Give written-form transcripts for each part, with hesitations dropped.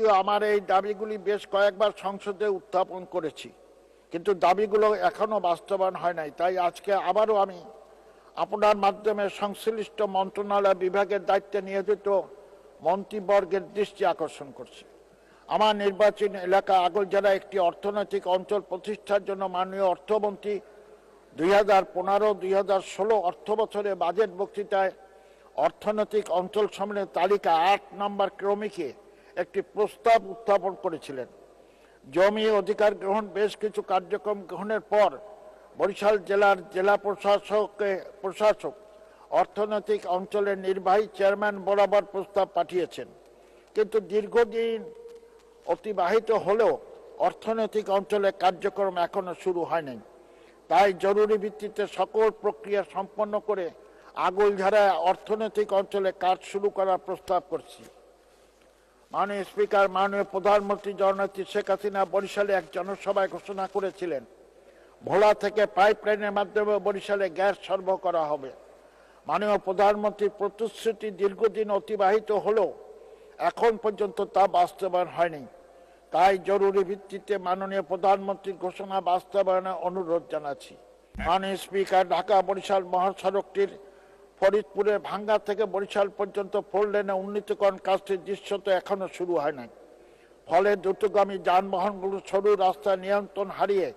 যদিও আমার এই দাবিগুলি বেশ কয়েকবার সংসদে উত্থাপন করেছি, কিন্তু দাবিগুলো এখনো বাস্তবায়ন হয় নাই। তাই আজকে আবারও আমি আপনার মাধ্যমে সংশ্লিষ্ট মন্ত্রণালয় বিভাগের দায়িত্বে নিয়োজিত মন্ত্রীবর্গের দৃষ্টি আকর্ষণ করছি। আমার নির্বাচনী এলাকা আগলঝাড়া একটি অর্থনৈতিক অঞ্চল প্রতিষ্ঠার জন্য মাননীয় অর্থমন্ত্রী 2015-2016 অর্থবছরে বাজেট বক্তৃতায় অর্থনৈতিক অঞ্চল সম্মেলনের তালিকা 8 নম্বর ক্রমিকে একটি প্রস্তাব উত্থাপন করেছিলেন। জমি অধিকার গ্রহণ বেশ কিছু কার্যক্রম গ্রহণের পর বরিশাল জেলার জেলা প্রশাসক অর্থনৈতিক অঞ্চলের নির্বাহী চেয়ারম্যান বরাবর প্রস্তাব পাঠিয়েছেন, কিন্তু দীর্ঘদিন অতিবাহিত হলেও অর্থনৈতিক অঞ্চলে কার্যক্রম এখনো শুরু হয়নি। তাই জরুরি ভিত্তিতে সকল প্রক্রিয়া সম্পন্ন করে আগলঝাড়া অর্থনৈতিক অঞ্চলে কাজ শুরু করার প্রস্তাব করছি। মাননীয় স্পিকার, মাননীয় প্রধানমন্ত্রী জননেত্রী শেখ হাসিনা বরিশালে এক জনসভায় ঘোষণা করেছিলেন, ভোলা থেকে পাইপলাইনের মাধ্যমে বরিশালে গ্যাস সরবরাহ করা হবে। মাননীয় প্রধানমন্ত্রীর প্রতিশ্রুতি দীর্ঘদিন অতিবাহিত হলেও এখন পর্যন্ত তা বাস্তবায়ন হয়নি। তাই জরুরি ভিত্তিতে মাননীয় প্রধানমন্ত্রীর ঘোষণা বাস্তবায়নের অনুরোধ জানাচ্ছি। মাননীয় স্পিকার, ঢাকা বরিশাল মহাসড়কটির ফরিদপুরে ভাঙ্গা থেকে বরিশাল পর্যন্ত 4 লেনে উন্নীতকরণ কাজটির দৃশ্যত এখনো শুরু হয় নাই। ফলে দ্রুতগামী যানবাহনগুলো সরু রাস্তায় নিয়ন্ত্রণ হারিয়ে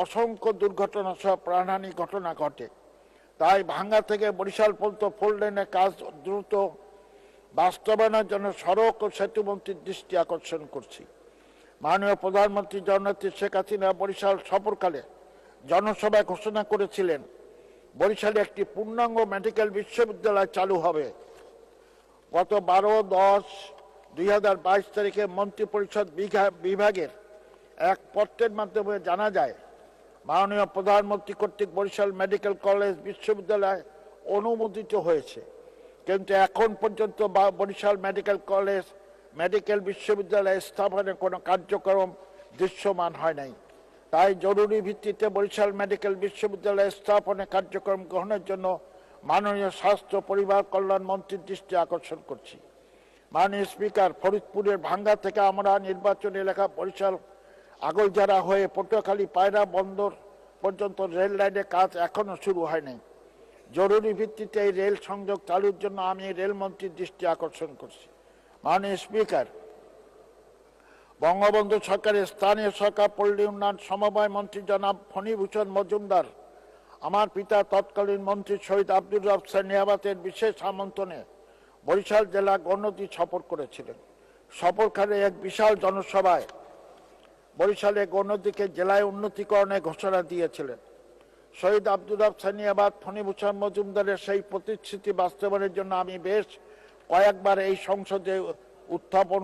অসংখ্য দুর্ঘটনা সহ প্রাণহানি ঘটনা ঘটে। তাই ভাঙ্গা থেকে বরিশাল পর্যন্ত 4 লেনের কাজ দ্রুত বাস্তবায়নের জন্য সড়ক ও সেতু মন্ত্রীর দৃষ্টি আকর্ষণ করছি। মাননীয় প্রধানমন্ত্রী জননেত্রী শেখ হাসিনা বরিশাল সফরকালে জনসভায় ঘোষণা করেছিলেন, বরিশালে একটি পূর্ণাঙ্গ মেডিকেল বিশ্ববিদ্যালয় চালু হবে। গত 12-10-2022 তারিখে মন্ত্রিপরিষদ বিভাগের এক পত্রের মাধ্যমে জানা যায়, মাননীয় প্রধানমন্ত্রী কর্তৃক বরিশাল মেডিকেল কলেজ বিশ্ববিদ্যালয় অনুমোদিত হয়েছে, কিন্তু এখন পর্যন্ত বরিশাল মেডিকেল বিশ্ববিদ্যালয় স্থাপনের কোনো কার্যক্রম দৃশ্যমান হয় নাই। তাই জরুরি ভিত্তিতে বরিশাল মেডিকেল বিশ্ববিদ্যালয় স্থাপনের কার্যক্রম গ্রহণের জন্য মাননীয় স্বাস্থ্য পরিবার কল্যাণ মন্ত্রীর দৃষ্টি আকর্ষণ করছি। মাননীয় স্পিকার, ফরিদপুরের ভাঙ্গা থেকে আমরা নির্বাচনী এলাকা বরিশাল আগলঝাড়া হয়ে পটুয়াখালী পায়রা বন্দর পর্যন্ত রেল লাইনের কাজ এখনো শুরু হয়নি। জরুরি ভিত্তিতে এই রেল সংযোগ চালুর জন্য আমি রেলমন্ত্রীর দৃষ্টি আকর্ষণ করছি। মাননীয় স্পিকার, বঙ্গবন্ধু সরকারের স্থানীয় সরকার পল্লী উন্নয়ন সমবায় মন্ত্রী জনাব ফণীভূষণ মজুমদার আমার পিতা তৎকালীন মন্ত্রী শহীদ আব্দুর রব সেনিয়াবাতের বিশেষ আমন্ত্রণে বরিশাল জেলা গণনদী সফর করেছিলেন। সফরকালে এক বিশাল জনসভায় বরিশালে গণনদীকে জেলায় উন্নতিকরণের ঘোষণা দিয়েছিলেন। শহীদ আব্দুর রব সেনিয়াবাত ফণীভূষণ মজুমদারের সেই প্রতিশ্রুতি বাস্তবায়নের জন্য আমি বেশ কয়েকবার এই সংসদে উত্থাপন